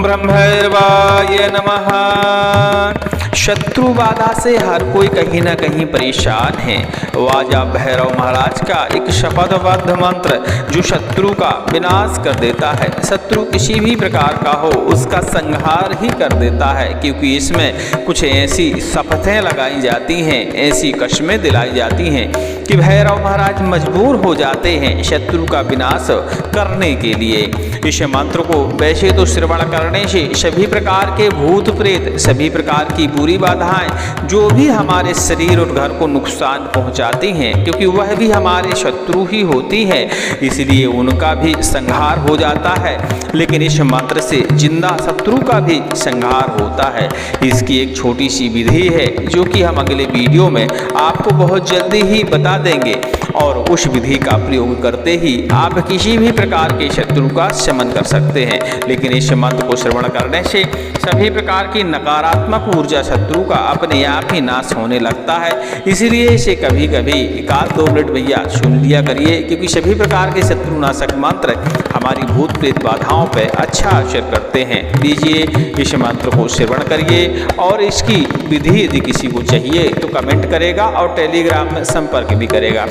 ब्रह्मैर्वाय नमः। शत्रु बाधा से हर कोई कहीं ना कहीं परेशान है। वाजा भैरव महाराज का एक शपथबद्ध मंत्र जो शत्रु का विनाश कर देता है। शत्रु किसी भी प्रकार का हो उसका संहार ही कर देता है, क्योंकि इसमें कुछ ऐसी शपथें लगाई जाती हैं, ऐसी कस्में दिलाई जाती हैं कि भैरव महाराज मजबूर हो जाते हैं शत्रु का विनाश करने के लिए। इस मंत्र को वैसे तो श्रवण करने से सभी प्रकार के भूत प्रेत, सभी प्रकार की बुरी बाधाएं जो भी हमारे शरीर और घर को नुकसान पहुंचाती हैं, क्योंकि वह भी हमारे शत्रु ही होती है, इसलिए उनका भी संहार हो जाता है। लेकिन इस मंत्र से जिंदा शत्रु का भी संहार होता है। इसकी एक छोटी सी विधि है जो कि हम अगले वीडियो में आपको बहुत जल्दी ही बता देंगे, और उस विधि का प्रयोग करते ही आप किसी भी प्रकार के शत्रु का शमन कर सकते हैं। लेकिन इस मंत्र को श्रवण करने से सभी प्रकार की नकारात्मक ऊर्जा शत्रु का अपने आप ही नाश होने लगता है। इसीलिए इसे कभी कभी 1-2 मिनट भैया सुन लिया करिए, क्योंकि सभी प्रकार के शत्रुनाशक मंत्र हमारी भूत प्रेत बाधाओं पर अच्छा असर करते हैं। लीजिए इस मंत्र को श्रवण करिए, और इसकी विधि यदि किसी को चाहिए तो कमेंट करेगा और टेलीग्राम में संपर्क भी करेगा।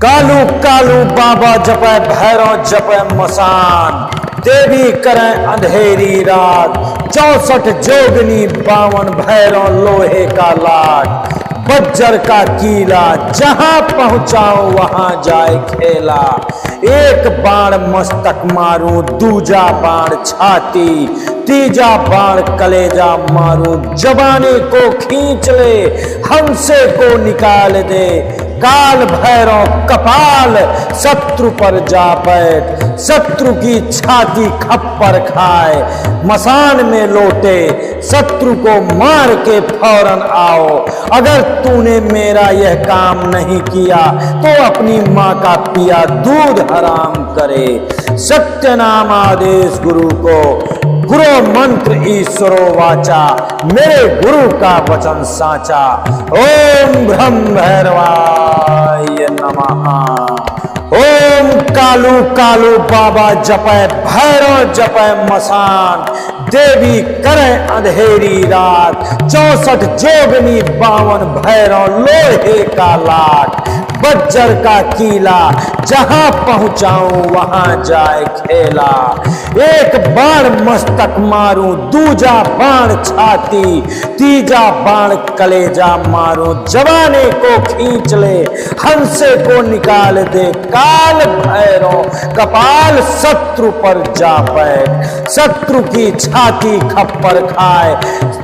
कालू कालू बाबा जपै भैरव जपै मसान, देवी करें अंधेरी रात, 64 जोगनी 52 भैरव लोहे का लाट, बज्जर का कीला जहां पहुंचाओ वहां जाए खेला, एक बाण मस्तक मारूं दूजा बाण छाती, तीजा बाण कलेजा मारूं, जवानी को खींच ले हमसे को निकाल दे, काल भैरव कपाल शत्रु पर जा बैठ, शत्रु की छाती खप्पर खाए, मसान में लौटे शत्रु को मार के फौरन आओ, अगर तूने मेरा यह काम नहीं किया तो अपनी माँ का पिया दूध हराम करे। सत्य नाम आदेश गुरु को, गुरु मंत्र ईश्वरो वाचा, मेरे गुरु का वचन साचा। ओम ब्रह्म भैरवाय नमः। ओम कालू कालू बाबा जपै भैरव जपै मसान, देवी करें अंधेरी रात, 64 जोगनी 52 भैरव लोहे का लाट, बज्जर का कीला जहां पहुंचाऊं वहां जाए खेला, एक बाण मस्तक मारूं दूजा बाण छाती, तीजा बाण कलेजा मारूं, जवानी को खींच ले हंसे को निकाल दे, काल भैरव कपाल शत्रु पर जा बैठ, शत्रु की छाती खप्पर खाए,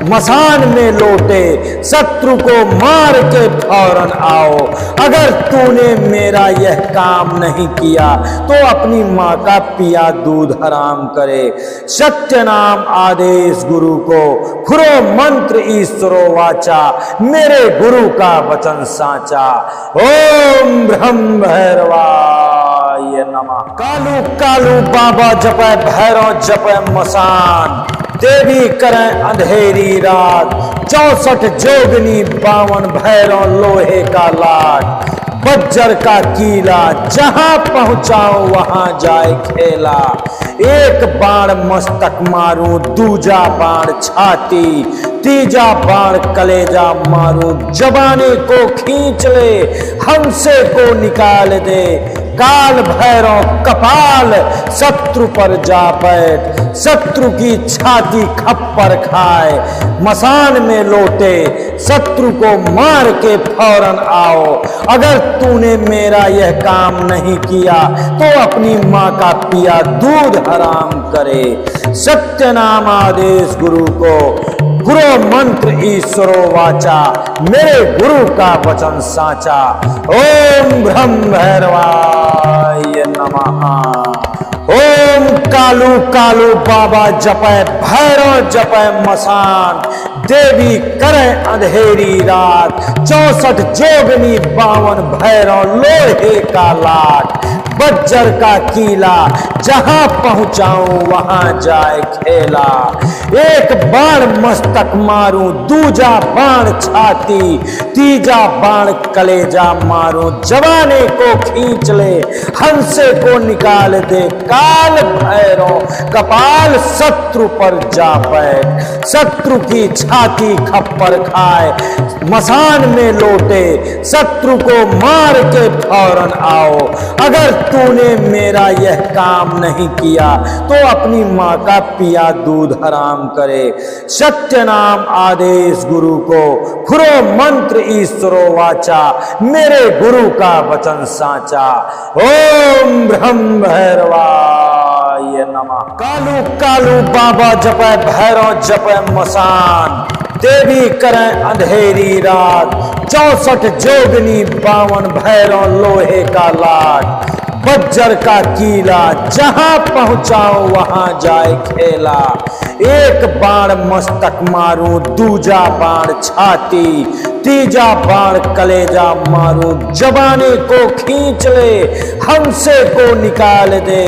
मसान में लौटे शत्रु को मार के फौरन आओ, अगर तूने मेरा यह काम नहीं किया तो अपनी माँ का पिया दूध हराम करे। सत्य नाम आदेश गुरु को, गुरु मंत्र ईश्वरो वाचा, मेरे गुरु का वचन साचा। ओम ब्रह्म भैरवाय नमः। कालू कालू बाबा जपै भैरव जपै मसान, देवी करें अंधेरी रात, 64 जोगनी 52 भैरव लोहे का लाट, बज्जर का कीला जहां पहुंचाओ वहां जाए खेला, एक बाण मस्तक मारूं दूजा बाण छाती, तीजा बाण कलेजा मारूं, जवानी को खींच ले हमसे को निकाल दे, काल भैरव कपाल शत्रु पर जा बैठ, शत्रु की छाती खप्पर खाए, मसान में लौटे शत्रु को मार के फौरन आओ, अगर तूने मेरा यह काम नहीं किया तो अपनी माँ का पिया दूध हराम करे। सत्य नाम आदेश गुरु को, गुरु मंत्र ईश्वरो वाचा, मेरे गुरु का वचन साचा। ओम ब्रह्म भैरवाय नमः। ओम कालू कालू बाबा जपै भैरव जपै मसान, देवी करें अंधेरी रात, 64 जोगनी 52 भैरव लोहे का लाट, बज्जर का कीला, जहां पहुंचाऊं वहां जाए खेला। एक बाण मस्तक मारूं, दूजा बाण छाती, तीजा बाण कलेजा मारूं। जवाने को खींच ले, हंसे को निकाल दे, काल भैरव कपाल शत्रु पर जा बैठ। शत्रु की छाती खप्पर खाए, मसान में लौटे, शत्रु को मार के फौरन आओ। अगर तूने मेरा यह काम नहीं किया तो अपनी माँ का पिया दूध हराम करे। सत्य नाम आदेश गुरु को, खुरो मंत्र ईश्वरो वाचा, मेरे गुरु का वचन साचा। ओम ब्रह्म भैरवाय नमः। कालू कालू बाबा जपै भैरव जपै मसान, देवी करें अंधेरी रात। 64 जोगनी 52 भैरव लोहे का लाट, बज्जर का कीला, जहां पहुंचाओ वहां जाए खेला। एक बाण मस्तक मारूं, दूजा बाण छाती, तीजा बाण कलेजा मारूं। जवाने को खींच ले, हमसे को निकाल दे,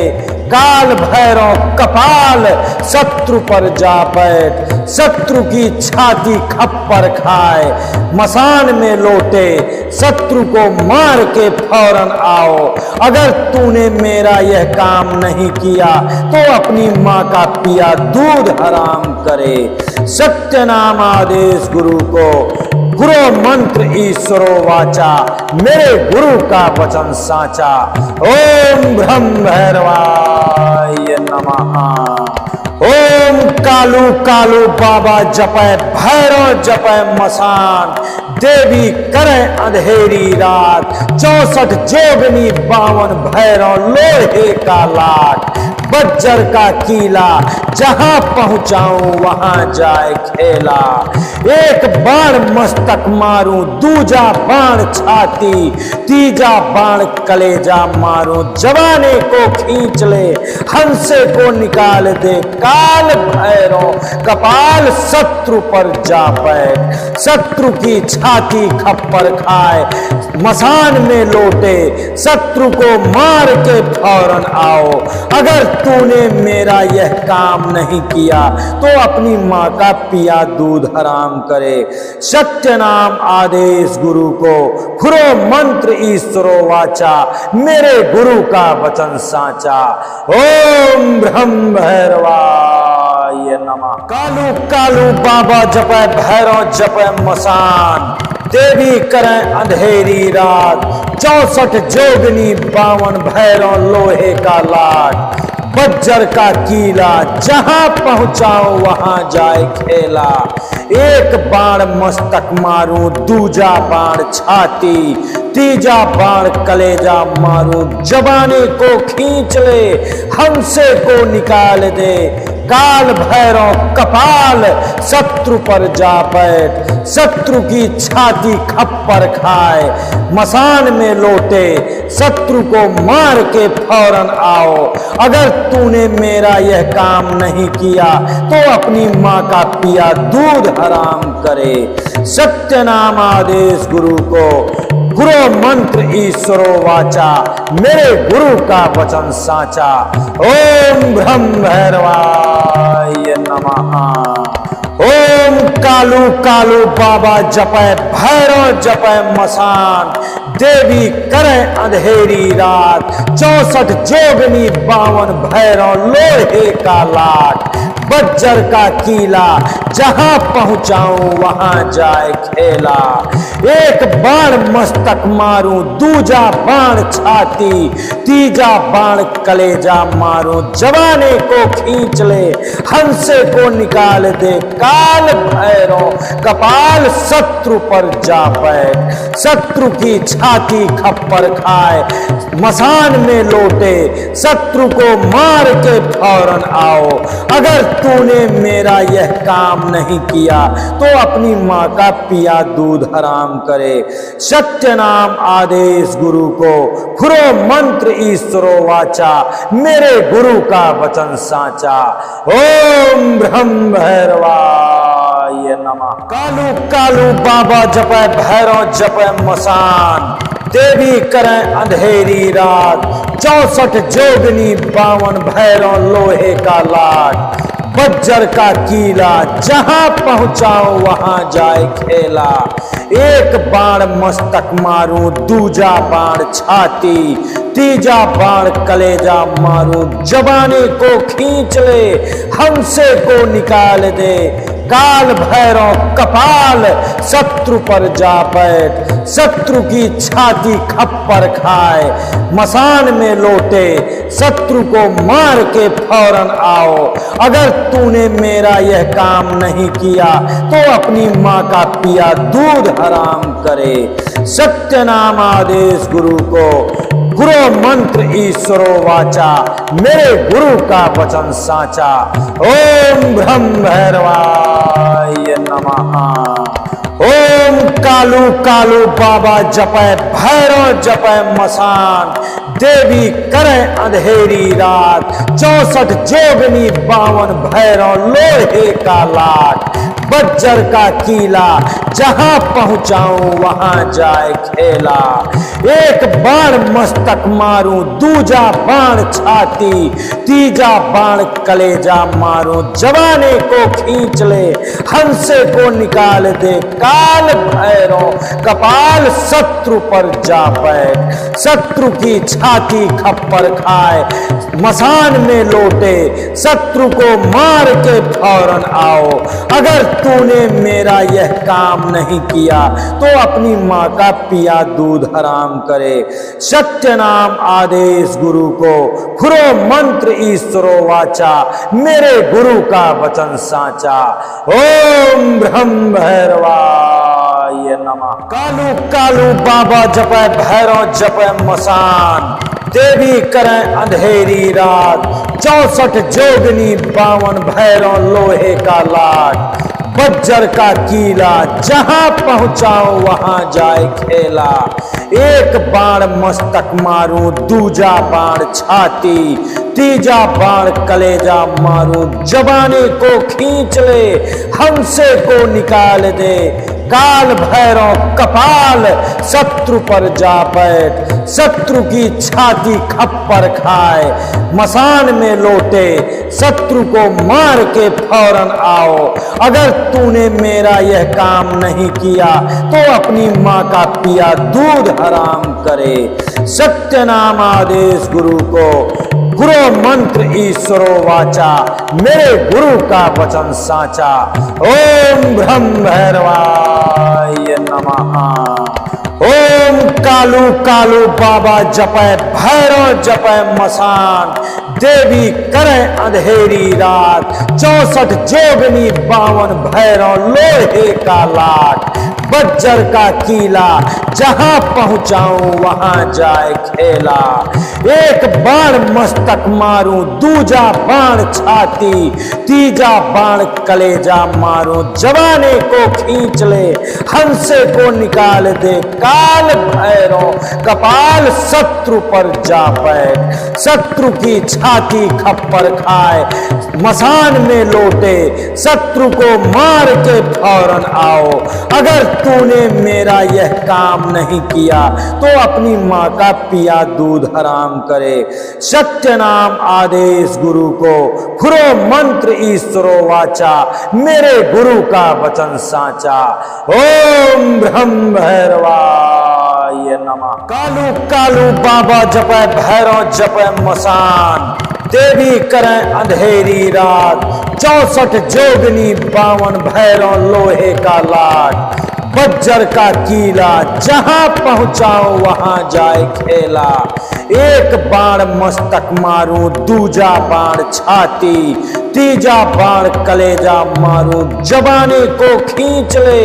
काल भैरव कपाल शत्रु पर जा बैठ। शत्रु की छाती खप्पर खाए, मसान में लौटे, शत्रु को मार के फौरन आओ। अगर तूने मेरा यह काम नहीं किया तो अपनी माँ का पिया दूध हराम करे। सत्य नाम आदेश गुरु को, गुरु मंत्र ईश्वरो वाचा, मेरे गुरु का वचन साचा। ओम ब्रह्म भैरवाय नमः। ओम कालू कालू बाबा जपै भैरव जपै मसान, देवी करें अंधेरी रात। 64 जोगनी 52 भैरव लोहे का लाट, बज्जर का कीला, जहां पहुंचाऊं वहां जाए खेला। एक बाण मस्तक मारूं, दूजा बाण छाती, तीजा बाण कलेजा मारूं। जवाने को खींच ले, हंसे को निकाल दे, काल भैरव कपाल शत्रु पर जा बैठ। शत्रु की छाती खप्पर खाए, मसान में लौटे, शत्रु को मार के फौरन आओ। अगर तूने मेरा यह काम नहीं किया तो अपनी माँ का पिया दूध हराम करे। सत्य नाम आदेश गुरु को, खुरो मंत्र ईश्वरो वाचा, मेरे गुरु का वचन साचा। ओम ब्रह्म भैरवाय नमः। कालू कालू बाबा जपै भैरव जपै मसान, देवी करें अंधेरी रात। 64 जोगनी 52 भैरव लोहे का लाट, बज्जर का कीला, जहां पहुंचाओ वहां जाए खेला। एक बाण मस्तक मारूं, दूजा बाण छाती, तीजा बाण कलेजा मारूं। जवाने को खींच ले, हमसे को निकाल दे, काल भैरव कपाल शत्रु पर जा बैठ। शत्रु की छाती खप्पर खाए, मसान में लौटे, शत्रु को मार के फौरन आओ। अगर तूने मेरा यह काम नहीं किया तो अपनी माँ का पिया दूध हराम करे। सत्य नाम आदेश गुरु को, गुरु मंत्र ईश्वरो वाचा, मेरे गुरु का वचन साचा। ओम ब्रह्म भैरवाय नमः। ओम कालू कालू बाबा जपै भैरव जपै मसान, देवी करें अंधेरी रात। 64 जोगनी 52 भैरव लोहे का लाट, बज्जर का कीला, जहां पहुंचाऊं वहां जाए खेला। एक बाण मस्तक मारूं, दूजा बाण छाती, तीजा बाण कलेजा मारूं। जवाने को खींच ले, हंसे को निकाल दे, काल भैरव कपाल शत्रु पर जा बैठ। शत्रु की छाती खप्पर खाए, मसान में लौटे, शत्रु को मार के फौरन आओ। अगर तूने मेरा यह काम नहीं किया तो अपनी माँ का पिया दूध हराम करे। सत्य नाम आदेश गुरु को, खुरो मंत्र ईश्वरो वाचा, मेरे गुरु का वचन साचा। ओम ब्रह्म भैरवाय नमः। कालू कालू बाबा जपै भैरव जपै मसान, देवी करें अंधेरी रात, 64 जोगनी 52 भैरव लोहे का लाट, बज्जर का कीला जहां पहुंचाओ वहां जाए खेला। एक बाण मस्तक मारूं, दूजा बाण छाती, तीजा बाण कलेजा मारूं, जबाने को खींच ले, हमसे को निकाल दे। काल भैरव कपाल शत्रु पर जा बैठ, शत्रु की छाती खप्पर खाए, मसान में लौटे शत्रु को मार के फौरन आओ। अगर तूने मेरा यह काम नहीं किया तो अपनी माँ का पिया दूध हराम करे। सत्य नाम आदेश गुरु को, गुरु मंत्र ईश्वरो वाचा, मेरे गुरु का वचन साचा। ओम ब्रह्म भैरवाय नमः। ओम कालू कालू बाबा जपै, भैरव जपै मसान, देवी करे अंधेरी रात, 64 जोगनी 52 भैरव लोहे का लाट, बज्जर का कीला जहां पहुंचाऊं वहां जाए खेला। एक बाण मस्तक मारूं, दूजा बाण छाती, तीजा बाण कलेजा मारूं, जवाने को खींच ले, हंसे को निकाल दे। काल भैरव कपाल शत्रु पर जा बैठ, शत्रु की छाती खप्पर खाए, मसान में लौटे शत्रु को मार के फौरन आओ। अगर तूने मेरा यह काम नहीं किया तो अपनी माँ का पिया दूध हराम करे। सत्य नाम आदेश गुरु को, खुरो मंत्र ईश्वरो वाचा, मेरे गुरु का वचन साचा। ओम ब्रह्म भैरवाय नमः। कालू कालू बाबा जपै, भैरव जपै मसान, देवी करें अंधेरी रात, 64 जोगनी 52 भैरव लोहे का लाट, बज्जर का कीला जहां पहुंचाओ वहां जाए खेला। एक बाण मस्तक मारूं, दूजा बाण छाती, तीजा बाण कलेजा मारूं, जबाने को खींच ले, हमसे को निकाल दे। काल भैरव कपाल शत्रु पर जा बैठ, शत्रु की छाती खप्पर खाए, मसान में लौटे शत्रु को मार के फौरन आओ। अगर तूने मेरा यह काम नहीं किया तो अपनी माँ का पिया दूध हराम करे। सत्य नाम आदेश गुरु को, गुरु मंत्र ईश्वरो वाचा, मेरे गुरु का वचन साचा। ओम ब्रह्म भैरवाय नमः। ओम कालू कालू बाबा जपै, भैरव जपै मसान, देवी करे अंधेरी रात, 64 जोगनी 52 भैरव लोहे का लाट, बज्जर का कीला जहां पहुंचाऊं वहां जाए खेला। एक बाण मस्तक मारूं, दूजा बाण छाती, तीजा बाण कलेजा मारूं, जवाने को खींच ले, हंसे को निकाल दे। काल भैरव कपाल शत्रु पर जा बैठ, शत्रु की छाती खप्पर खाए, मसान में लौटे शत्रु को मार के फौरन आओ। अगर तूने मेरा यह काम नहीं किया तो अपनी माँ का पिया दूध हराम करे। सत्य नाम आदेश गुरु को, खुरो मंत्र ईश्वरो वाचा, मेरे गुरु का वचन साचा। ओम ब्रह्म भैरवाय नमः। कालू कालू बाबा जपै, भैरव जपै मसान, देवी करें अंधेरी रात, 64 जोगनी 52 भैरव लोहे का लाट, बज्जर का कीला जहां पहुंचाओ वहां जाए खेला। एक बाण मस्तक मारूं, दूजा बाण छाती, तीजा बाण कलेजा मारूं, जबाने को खींच ले,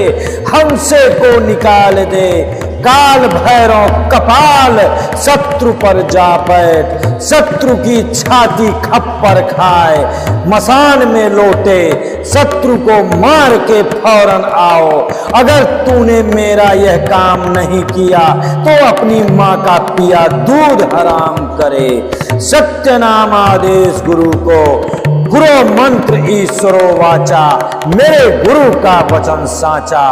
हमसे को निकाल दे। काल भैरव कपाल शत्रु पर जा बैठ, शत्रु की छाती खप्पर खाए, मसान में लौटे शत्रु को मार के फौरन आओ। अगर तूने मेरा यह काम नहीं किया तो अपनी माँ का पिया दूध हराम करे। सत्य नाम आदेश गुरु को, गुरु मंत्र ईश्वरो वाचा, मेरे गुरु का वचन साचा।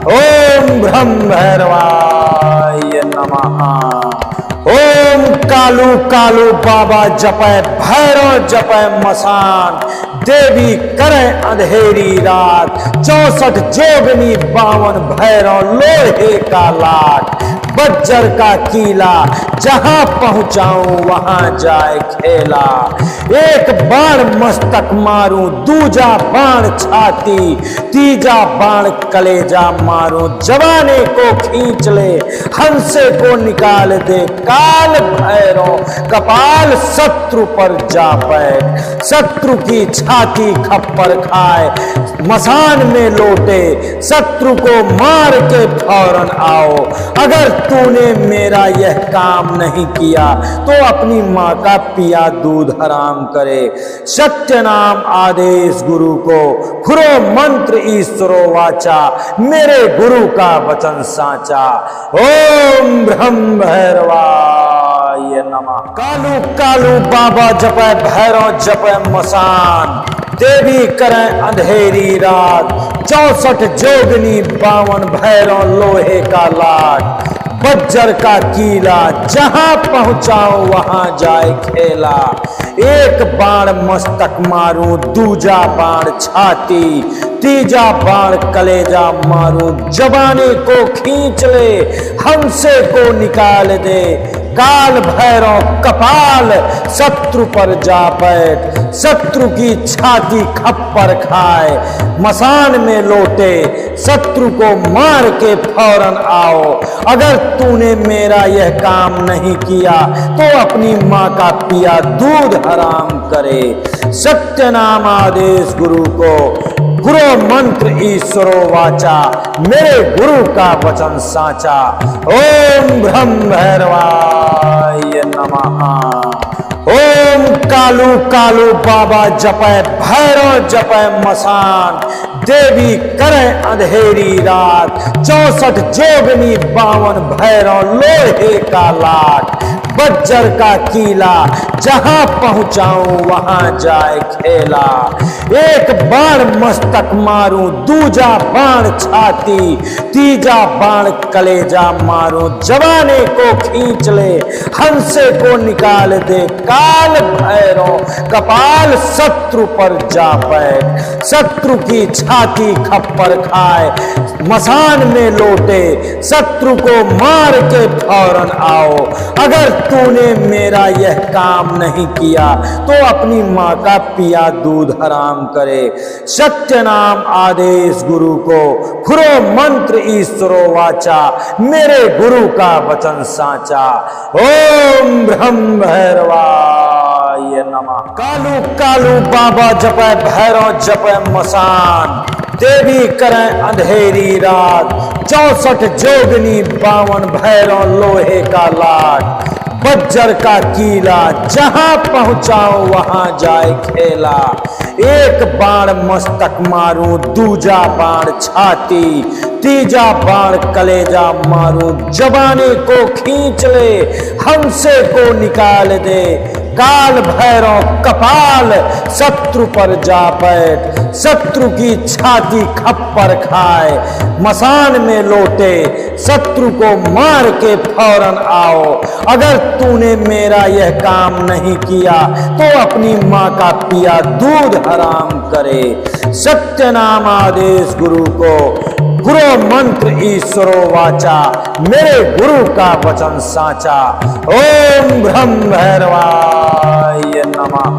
ओम ब्रह्म भैरवाय नमः। नमः। ओम कालू कालू बाबा जपै भैरव जपै मसान, देवी करे अंधेरी रात, 64 जोगनी 52 भैरव लोहे का लाट, बज्जर का कीला जहां पहुंचाऊं वहां जाए खेला, एक बाण मस्तक मारूं दूजा बाण छाती, तीजा बाण कलेजा मारूं, जवाने को खींच ले हंसे को निकाल दे, काल भैरव कपाल शत्रु पर जा बैठ, शत्रु की छाती खप्पर खाए, मसान में लौटे शत्रु को मार के फौरन आओ, अगर तूने मेरा यह काम नहीं किया तो अपनी माँ का पिया दूध हराम करे, सत्य नाम आदेश गुरु को, खुरो मंत्र ईश्वरो वाचा, मेरे गुरु का वचन साचा, ओम ब्रह्म भैरवाय नमः। कालू कालू बाबा जपै भैरव जपै मसान, देवी करें अंधेरी रात, 64 जोगनी 52 भैरव लोहे का लाट, बज्जर का कीला जहां पहुंचाओ वहां जाए खेला, एक बाण मस्तक मारूं दूजा बाण छाती, तीजा बाण कलेजा मारूं, जवानी को खींच ले हमसे को निकाल दे, काल भैरव कपाल शत्रु पर जा बैठ, शत्रु की छाती खप्पर खाए, मसान में लौटे शत्रु को मार के फौरन आओ, अगर तूने मेरा यह काम नहीं किया तो अपनी माँ का पिया दूध हराम करे, सत्य नाम आदेश गुरु को, गुरु मंत्र ईश्वरो वाचा, मेरे गुरु का वचन साचा, ओम ब्रह्म भैरवाय नमः। ओम कालू कालू बाबा जपै भैरव जपै मसान, देवी करे अंधेरी रात, 64 जोगनी 52 भैरव लोहे का लाट, बज्जर का कीला जहां पहुंचाऊं वहां जाए खेला, एक बाण मस्तक मारूं दूजा बाण छाती, तीजा बाण कलेजा मारूं, जवाने को खींच ले हंसे को निकाल दे, काल भैरव कपाल शत्रु पर जा बैठ, शत्रु की छाती खप्पर खाए, मसान में लौटे शत्रु को मार के फौरन आओ, अगर तूने मेरा यह काम नहीं किया तो अपनी माँ का पिया दूध हराम करे, सत्य नाम आदेश गुरु को, खुरो मंत्र ईश्वरो वाचा, मेरे गुरु का वचन साचा, ओम ब्रह्म भैरवाय नमः। कालू कालू बाबा जपै भैरव जपै मसान, देवी करें अंधेरी रात, 64 जोगनी 52 भैरव लोहे का लाट, बज्जर का कीला जहां पहुंचाओ वहां जाए खेला, एक बाण मस्तक मारूं दूजा बाण छाती, तीजा बाण कलेजा मारूं, जवानी को खींच ले हमसे को निकाल दे, काल भैरव कपाल शत्रु पर जा बैठ, शत्रु की छाती खप्पर खाए, मसान में लौटे शत्रु को मार के फौरन आओ, अगर तूने मेरा यह काम नहीं किया तो अपनी माँ का पिया दूध हराम करे, सत्य नाम आदेश गुरु को, गुरु मंत्र ईश्वरो वाचा, मेरे गुरु का वचन साचा, ओम ब्रह्म भैरवाय नमः।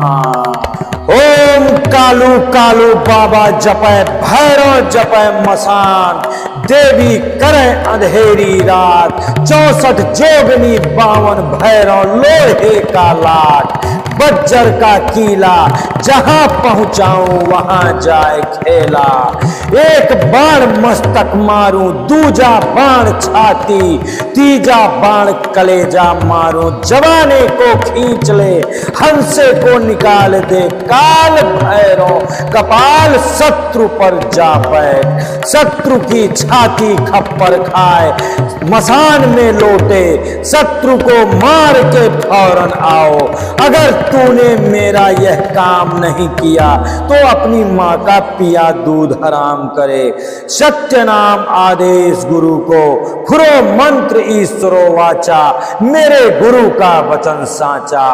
ओम कालू कालू बाबा जपै भैरव जपै मसान, देवी करे अंधेरी रात, 64 जोगनी 52 भैरव लोहे का लाट, बज्जर का कीला जहां पहुंचाऊं वहां जाए खेला, एक बाण मस्तक मारूं दूजा बाण छाती, तीजा बाण कलेजा मारूं, जवाने को खींच ले हंसे को निकाल दे, काल भैरव भैरव कपाल शत्रु पर जा बैठ, शत्रु की छाती खप्पर खाए, मसान में लौटे शत्रु को मार के फौरन आओ। अगर तूने मेरा यह काम नहीं किया तो अपनी माँ का पिया दूध हराम करे। सत्य नाम आदेश गुरु को, खुरो मंत्र ईश्वरो वाचा, मेरे गुरु का वचन साचा।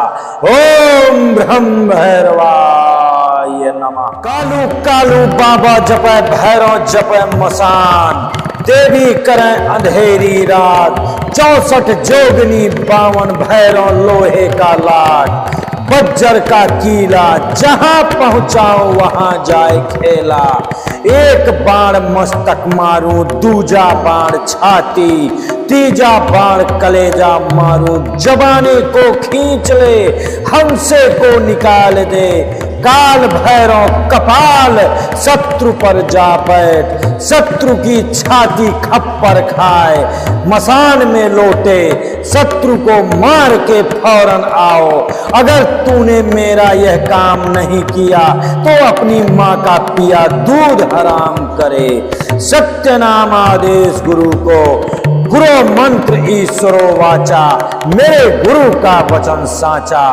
ओम ब्रह्म भैरवाय नमः। कालू कालू बाबा जपै भैरव जपै मसान, देवी करें अंधेरी रात, 64 जोगनी 52 भैरव लोहे का लाट, बज्जर का कीला जहां पहुंचाओ वहां जाए खेला। एक बाण मस्तक मारूं, दूजा बाण छाती, तीजा बाण कलेजा मारूं, जबाने को खींच ले, हमसे को निकाल दे। काल भैरव कपाल शत्रु पर जा बैठ, शत्रु की छाती खप्पर खाए, मसान में लौटे शत्रु को मार के फौरन आओ। अगर तूने मेरा यह काम नहीं किया तो अपनी माँ का पिया दूध हराम करे। सत्य नाम आदेश गुरु को, गुरु मंत्र ईश्वरो वाचा, मेरे गुरु का वचन साचा।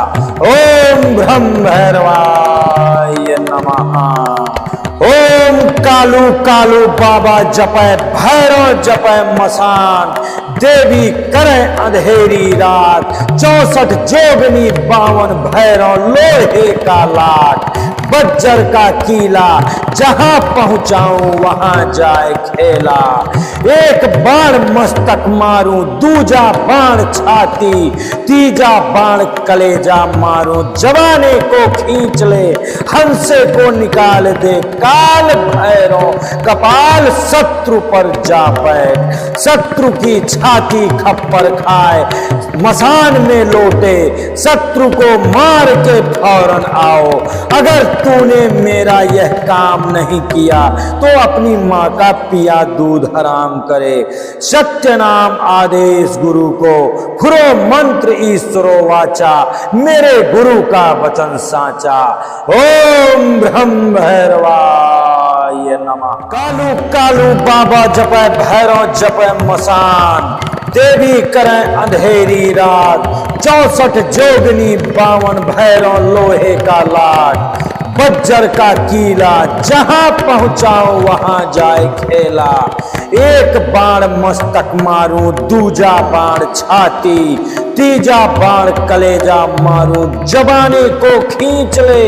ओम ब्रह्म भैरवाय नमः। ओम कालू कालू बाबा जपै भैरव जपै मसान, देवी करें अंधेरी रात, 64 जोगनी 52 भैरव लोहे का लाट, बज्जर का कीला जहां पहुंचाऊं वहां जाए खेला। एक बाण मस्तक मारूं, दूजा बाण छाती, तीजा बाण कलेजा मारूं, जवाने को खींच ले, हंसे को निकाल दे। काल भैरव कपाल शत्रु पर जा बैठ, शत्रु की छाती खप्पर खाए, मसान में लौटे शत्रु को मार के फौरन आओ। अगर तूने मेरा यह काम नहीं किया तो अपनी माँ का पिया दूध हराम करे। सत्य नाम आदेश गुरु को, खुरो मंत्र ईश्वरो वाचा, मेरे गुरु का वचन साचा। ओम ब्रह्म भैरवाय नमः। कालू कालू बाबा जपै भैरव जपै मसान, देवी करें अंधेरी रात, 64 जोगनी 52 भैरव लोहे का लाट, बज्जर का कीला जहां पहुंचाओ वहां जाए खेला। एक बाण मस्तक मारूं, दूजा बाण छाती, तीजा बाण कलेजा मारूं, जबाने को खींच ले,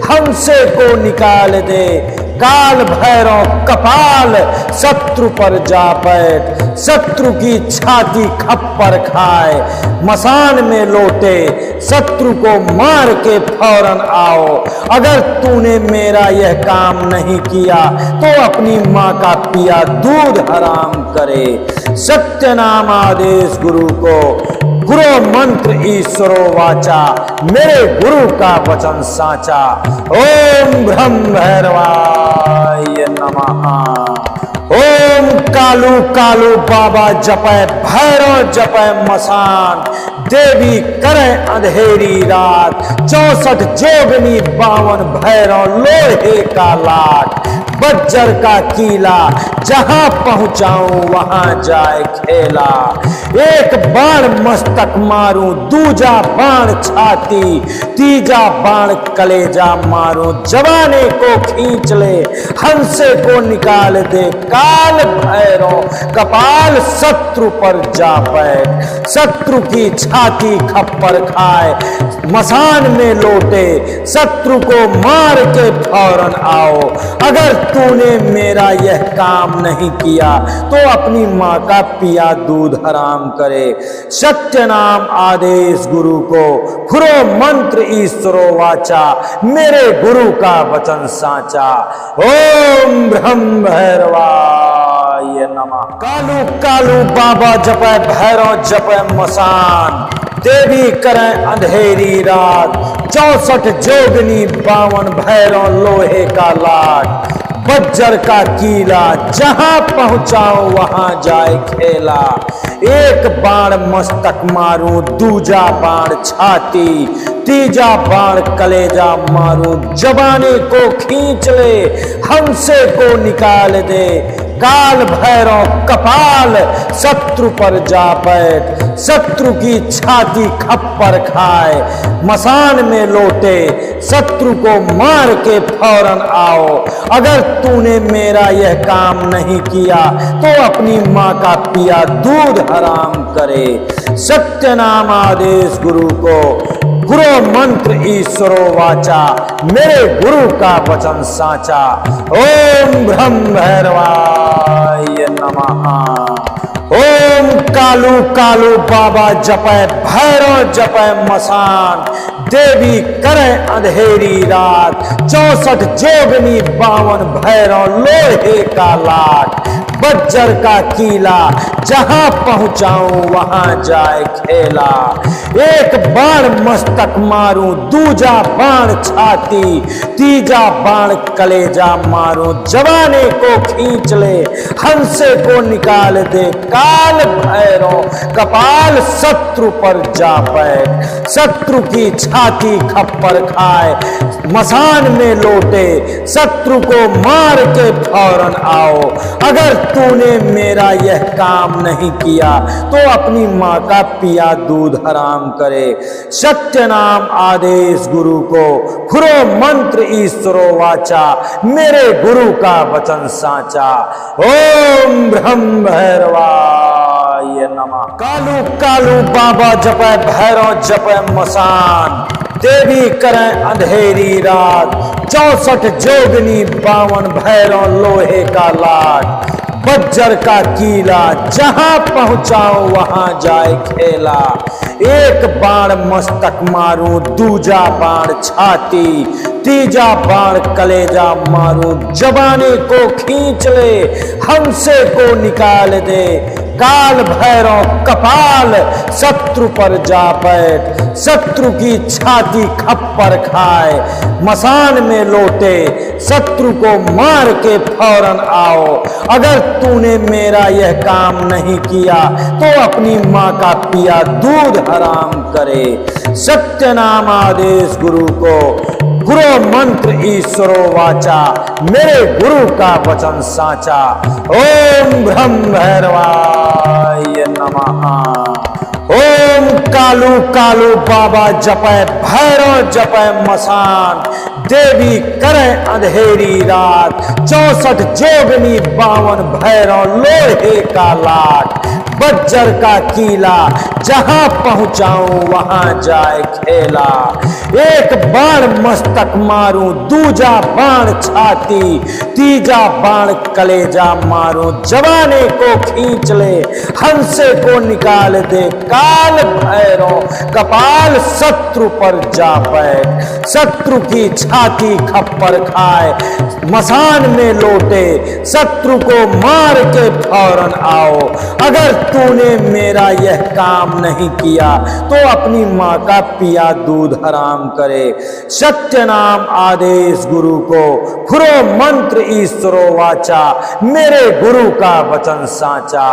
हमसे को निकाल दे। काल भैरव कपाल शत्रु पर जा बैठ, शत्रु की छाती खप्पर खाए, मसान में लौटे शत्रु को मार के फौरन आओ। अगर तूने मेरा यह काम नहीं किया तो अपनी माँ का पिया दूध हराम करे। सत्य नाम आदेश गुरु को, गुरु मंत्र ईश्वरो वाचा, मेरे गुरु का वचन साचा। ओम ब्रह्म भैरवाय नमः। ओम कालू कालू बाबा जपै भैरव जपै मसान, देवी करें अंधेरी रात, 64 जोगनी 52 भैरव लोहे का लाट, बज्जर का कीला जहां पहुंचाऊं वहां जाए खेला। एक बाण मस्तक मारूं, दूजा बाण छाती, तीजा बाण कलेजा मारूं, जवाने को खींच ले, हंसे को निकाल दे। काल भैरव कपाल शत्रु पर जा बैठ, शत्रु की छाती खप्पर खाए, मसान में लौटे शत्रु को मार के फौरन आओ। अगर तूने मेरा यह काम नहीं किया तो अपनी माँ का पिया दूध हराम करे। सत्य नाम आदेश गुरु को, खुरो मंत्र ईश्वरो वाचा, मेरे गुरु का वचन साचा। ओम ब्रह्म भैरवाय नमः। कालू कालू बाबा जपै भैरव जपै मसान, देवी करें अंधेरी रात, 64 जोगनी 52 भैरव लोहे का लाट, बज्जर का कीला, जहां पहुंचाओ वहां जाए खेला। एक बाण मस्तक मारूं, दूजा बाण छाती, तीजा बाण कलेजा मारूं, जबाने को खींच ले, हमसे को निकाल दे। काल भैरव कपाल, शत्रु पर जा बैठ, शत्रु की छाती खप्पर खाए। मसान में लौटे, शत्रु को मार के फौरन आओ। अगर तूने मेरा यह काम नहीं किया तो अपनी माँ का पिया दूध हराम करे। सत्य नाम आदेश गुरु को, गुरु मंत्र ईश्वरो वाचा, मेरे गुरु का वचन साचा। ओम ब्रह्म भैरवाय नमः। ओम कालू कालू बाबा जपै, भैरव जपै मसान, देवी करे अंधेरी रात। 64 जोगनी 52 भैरव लोहे का लाट। बज्जर का कीला, जहां पहुंचाऊं वहां जाए खेला। एक बाण मस्तक मारूं, दूजा बाण छाती, तीजा बाण कलेजा मारूं, जवाने को खींच ले, हंसे को निकाल दे। काल भैरव कपाल, शत्रु पर जा बैठ, शत्रु की छाती खप्पर खाए। मसान में लौटे, शत्रु को मार के फौरन आओ। अगर तूने मेरा यह काम नहीं किया तो अपनी माँ का पिया दूध हराम करे। सत्य नाम आदेश गुरु को, खुरो मंत्र ईश्वरो वाचा, मेरे गुरु का वचन साचा। ओम ब्रह्म भैरवाय नमः। कालू कालू बाबा जपै, भैरव जपै मसान, देवी करें अंधेरी रात। 64 जोगनी 52 भैरव लोहे का लाट। बज्जर का कीला, जहां पहुंचाओ वहां जाए खेला। एक बाण मस्तक मारूं, दूजा बाण छाती, तीजा बाण कलेजा मारूं, जबाने को खींच ले, हमसे को निकाल दे। काल भैरव कपाल, शत्रु पर जा बैठ, शत्रु की छाती खप्पर खाए। मसान में लौटे, शत्रु को मार के फौरन आओ। अगर तूने मेरा यह काम नहीं किया तो अपनी माँ का पिया दूध हराम करे। सत्य नाम आदेश गुरु को, गुरु मंत्र ईश्वरो वाचा, मेरे गुरु का वचन साचा। ओम ब्रह्म भैरवाय नमः। ओम कालू कालू बाबा जपै, भैरव जपै मसान, देवी करे अंधेरी रात। 64 जोगनी 52 भैरव लोहे का लाट। बज्जर का कीला, जहां पहुंचाऊं वहां जाए खेला। एक बाण मस्तक मारूं, दूजा बाण छाती, तीजा बाण कलेजा मारूं, जवाने को खींच ले, हंसे को निकाल दे। काल भैरव कपाल, शत्रु पर जा बैठ, शत्रु की छाती खप्पर खाए। मसान में लौटे, शत्रु को मार के फौरन आओ। अगर तूने मेरा यह काम नहीं किया तो अपनी माँ का पिया दूध हराम करे। सत्य नाम आदेश गुरु को, खुरो मंत्र ईश्वरो वाचा, मेरे गुरु का वचन साचा।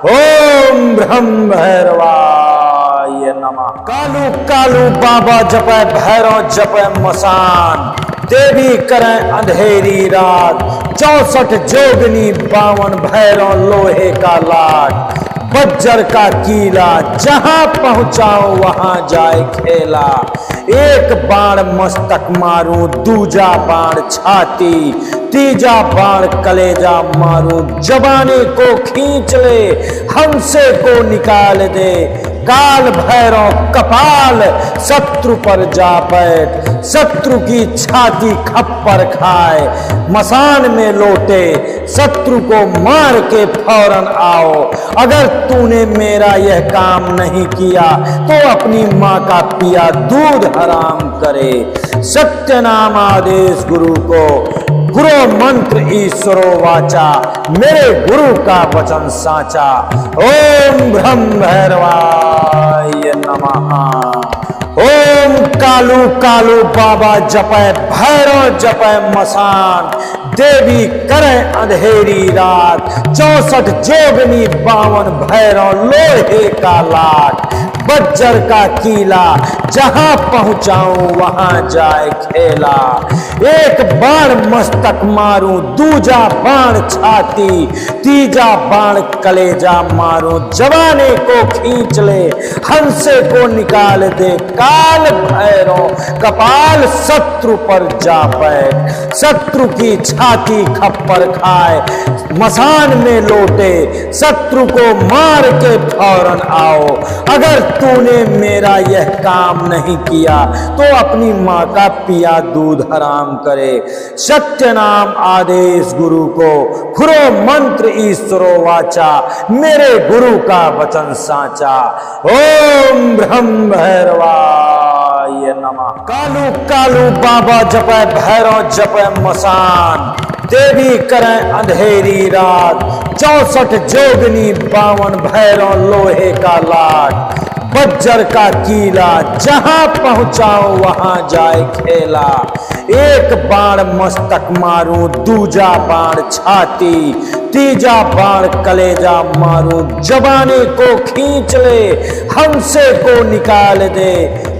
ओम ब्रह्म भैरवाय नमः। कालू कालू बाबा जपै, भैरव जपै मसान, देवी करें अंधेरी रात। 64 जोगनी 52 भैरव लोहे का लाट। बज्जर का कीला, जहां पहुंचाओ वहां जाए खेला। एक बाण मस्तक मारूं, दूजा बाण छाती, तीजा बाण कलेजा मारूं, जबाने को खींच ले, हमसे को निकाल दे। काल भैरव कपाल, शत्रु पर जा बैठ, शत्रु की छाती खप्पर खाए। मसान में लौटे, शत्रु को मार के फौरन आओ। अगर तूने मेरा यह काम नहीं किया तो अपनी माँ का पिया दूध हराम करे। सत्य नाम आदेश गुरु को, गुरु मंत्र ईश्वरो वाचा, मेरे गुरु का वचन साचा। ओम ब्रह्म भैरवाय नमः। ओम कालू कालू बाबा जपै, भैरव जपै मसान, देवी करें अंधेरी रात, 64 जोगनी 52 भैरव लोहे का लाट, बज्जर का कीला जहां पहुंचाऊं वहां जाए खेला। एक बाण मस्तक मारूं, दूजा बाण छाती, तीजा बाण कलेजा मारूं, जवाने को खींच ले, हंसे को निकाल दे, काल भैरव कपाल शत्रु पर जा बैठ, शत्रु की छाती खप्पर खाए, मसान में लौटे, शत्रु को मार के फौरन आओ। अगर तूने मेरा यह काम नहीं किया तो अपनी माँ का पिया दूध हराम करे। सत्य नाम आदेश गुरु को, खुरो मंत्र ईश्वरो वाचा, मेरे गुरु का वचन साचा। ओम ब्रह्म भैरवाय नमः। कालू कालू बाबा जपै भैरव जपै मसान, देवी करें अंधेरी रात, 64 जोगनी 52 भैरव लोहे का लाट, बज्जर का कीला जहां पहुंचाओ वहां जाए खेला। एक बाण मस्तक मारूं, दूजा बाण छाती, तीजा बाण कलेजा मारूं, जवाने को खींच ले, हमसे को निकाल दे,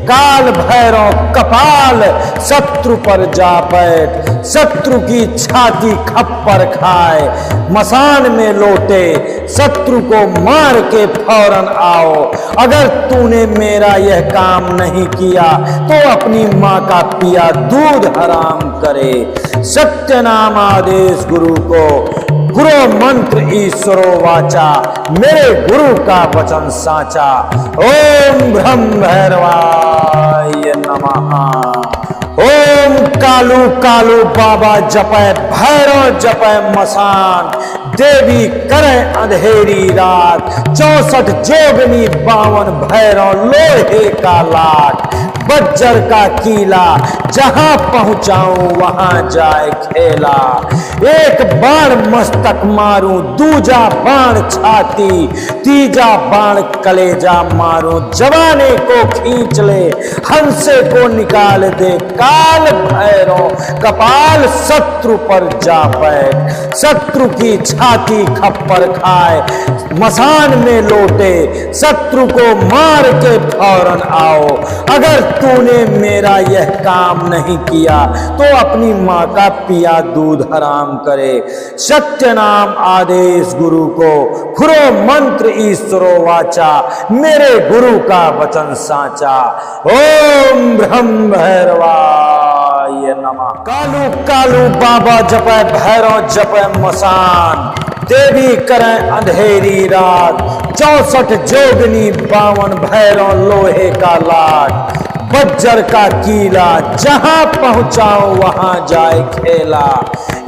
काल भैरव कपाल शत्रु पर जा बैठ, शत्रु की छाती खप्पर खाए, मसान में लौटे, शत्रु को मार के फौरन आओ। अगर तूने मेरा यह काम नहीं किया तो अपनी माँ का पिया दूध हराम करे। सत्य नाम आदेश गुरु को, गुरु मंत्र ईश्वरो वाचा, मेरे गुरु का वचन साचा। ओम ब्रह्म भैरवाय नमः। ओम कालू कालू बाबा जपै भैरव जपै मसान, देवी करें अंधेरी रात, 64 जोगनी 52 भैरव लोहे का लाट, बज्जर का कीला जहां पहुंचाऊं वहां जाए खेला। एक बाण मस्तक मारूं, दूजा बाण छाती, तीजा बाण कलेजा मारूं, जवाने को खींच ले, हंसे को निकाल दे, काल भैरव कपाल शत्रु पर जा बैठ, शत्रु की छाती खप्पर खाए, मसान में लौटे, शत्रु को मार के फौरन आओ। अगर तूने मेरा यह काम नहीं किया तो अपनी माँ का पिया दूध हराम करे। सत्य नाम आदेश गुरु को, खुरो मंत्र ईश्वरो वाचा, मेरे गुरु का वचन साचा। ओम ब्रह्म भैरवाय नमः। कालू कालू बाबा जपै भैरव जपै मसान, देवी करें अंधेरी रात, 64 जोगनी 52 भैरव लोहे का लाट, बज्जर का कीला जहां पहुंचाओ वहां जाए खेला।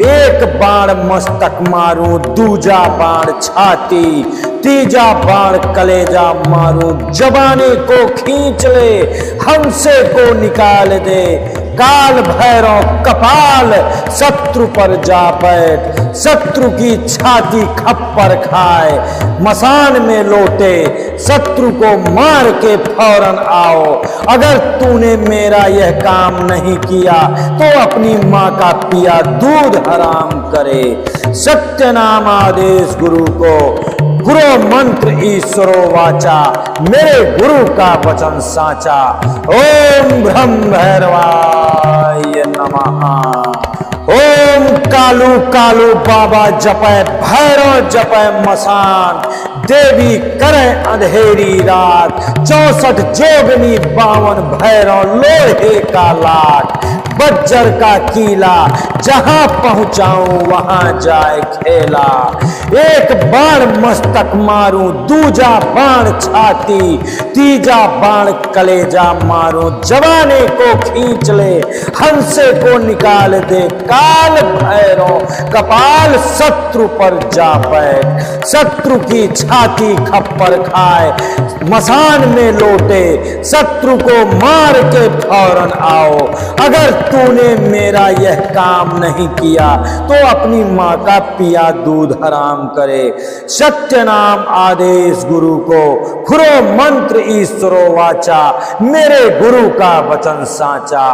एक बाण मस्तक मारूं, दूजा बाण छाती, तीजा बाण कलेजा मारूं, जवाने को खींच ले, हमसे को निकाल दे, काल भैरव कपाल शत्रु पर जा बैठ, शत्रु की छाती खप्पर खाए, मसान में लौटे, शत्रु को मार के फौरन आओ। अगर तूने मेरा यह काम नहीं किया तो अपनी माँ का पिया दूध हराम करे। सत्य नाम आदेश गुरु को, गुरु मंत्र ईश्वरो वाचा, मेरे गुरु का वचन साचा। ओम ब्रह्म भैरवाय नमः। ओम कालू कालू बाबा जपै भैरव जपै मसान, देवी करें अंधेरी रात, 64 जोगनी 52 भैरव लोहे का लाट, बज्जर का कीला जहां पहुंचाऊं वहां जाए खेला। एक बाण मस्तक मारूं, दूजा बाण छाती, तीजा बाण कलेजा मारूं, जवाने को खींच ले, हंसे को निकाल दे, काल भैरव कपाल शत्रु पर जा बैठ, शत्रु की छाती खप्पर खाए, मसान में लौटे, शत्रु को मार के फौरन आओ। अगर तूने मेरा यह काम नहीं किया तो अपनी माँ का पिया दूध हराम करे। सत्य नाम आदेश गुरु को, खुरो मंत्र ईश्वरो वाचा, मेरे गुरु का वचन साचा।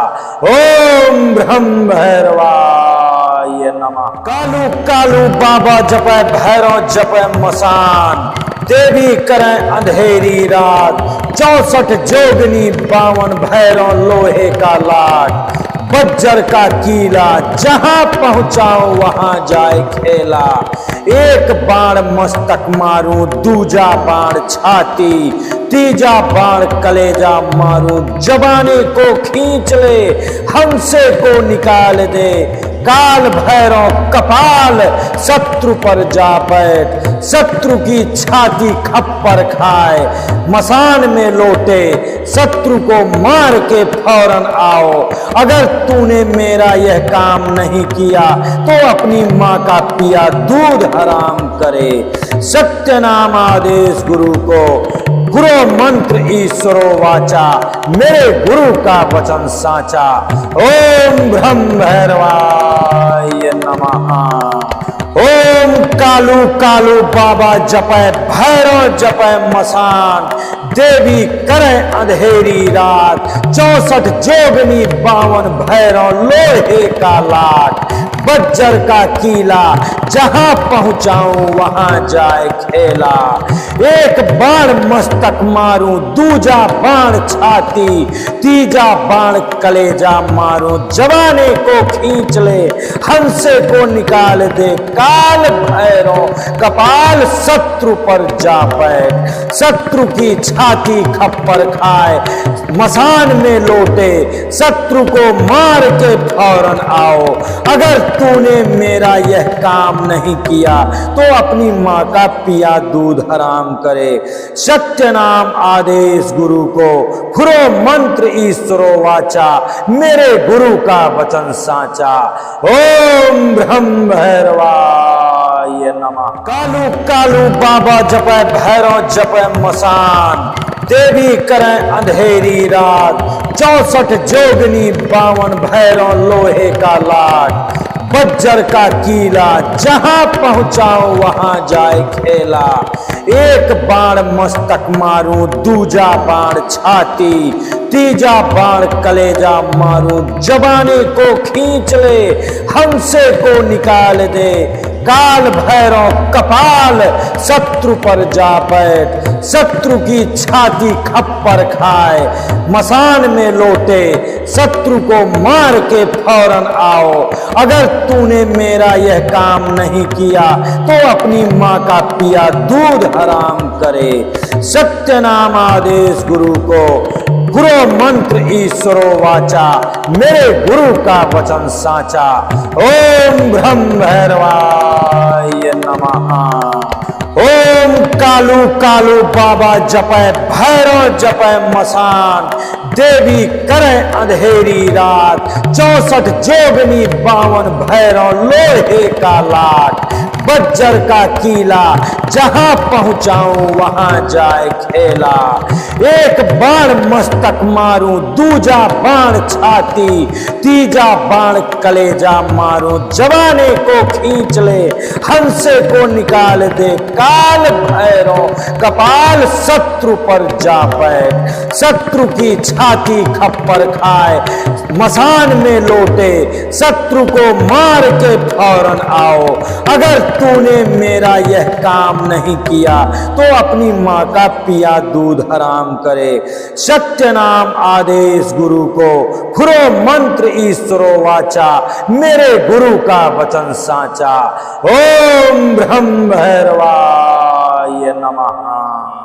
ओम ब्रह्म भैरवाय नमः। कालू कालू बाबा जपै भैरव जपै मसान, देवी करें अंधेरी रात, 64 जोगनी 52 भैरव लोहे का लाट, बज्जर का कीला जहां पहुंचाऊं वहां जाए खेला। एक बाण मस्तक मारूं, दूजा बाण छाती, तीजा बाण कलेजा मारूं, जबाने को खींच ले, हमसे को निकाल दे। काल भैरव कपाल शत्रु पर जा बैठ, शत्रु की छाती खप्पर खाए, मसान में लौटे शत्रु को मार के फौरन आओ। अगर तूने मेरा यह काम नहीं किया तो अपनी माँ का पिया दूध हराम करे। सत्य नाम आदेश गुरु को, गुरु मंत्र ईश्वरो वाचा, मेरे गुरु का वचन साचा। ओम ब्रह्म भैरवाय नमः। ओम कालू कालू बाबा जपै भैरव जपै मसान, देवी करें अंधेरी रात, 64 जोगनी 52 भैरव लोहे का लाट, बज्जर का कीला जहां पहुंचाऊं वहां जाए खेला। एक बाण मस्तक मारूं, दूजा बाण छाती, तीजा बाण कलेजा मारूं, जवाने को खींच ले, हंसे को निकाल दे। काल भैरव कपाल शत्रु पर जा बैठ, शत्रु की छाती खप्पर खाए, मसान में लौटे शत्रु को मार के फौरन आओ। अगर तूने मेरा यह काम नहीं किया तो अपनी माँ का पिया दूध हराम करे। सत्य नाम आदेश गुरु को, खुरो मंत्र ईश्वरो वाचा, मेरे गुरु का वचन साचा। ओम ब्रह्म भैरवाय नमः। कालू कालू बाबा जपै भैरव जपै मसान, देवी करें अंधेरी रात, 64 जोगनी 52 भैरव लोहे का लाट, बज्जर का कीला जहां पहुंचाऊं वहां जाए खेला। एक बाण मस्तक मारूं, दूजा बाण छाती, तीजा बाण कलेजा मारूं, जबाने को खींच ले, हमसे को निकाल दे। काल भैरव कपाल शत्रु पर जा बैठ, शत्रु की छाती खप्पर खाए, मसान में लौटे शत्रु को मार के फौरन आओ। अगर तूने मेरा यह काम नहीं किया तो अपनी माँ का पिया दूध हराम करे। सत्य नाम आदेश गुरु को, गुरु मंत्र ईश्वरो वाचा, मेरे गुरु का वचन साचा। ओम ब्रह्म भैरवाय नमः। ओम कालू कालू बाबा जपै भैरव जपै मसान, देवी करें अंधेरी रात, 64 जोगनी 52 भैरव लोहे का लाट, बज्जर का कीला जहां पहुंचाऊं वहां जाए खेला। एक बाण मस्तक मारूं, दूजा बाण छाती, तीजा बाण कलेजा मारूं, जवाने को खींच ले, हंसे को निकाल दे। काल भैरव कपाल शत्रु पर जा बैठ, शत्रु की छाती खप्पर खाए, मसान में लौटे शत्रु को मार के फौरन आओ। अगर तूने मेरा यह काम नहीं किया तो अपनी माँ का पिया दूध हराम करे। सत्य नाम आदेश गुरु को, खुरो मंत्र ईश्वरो वाचा, मेरे गुरु का वचन साचा। ओम ब्रह्म भैरवाय नमः।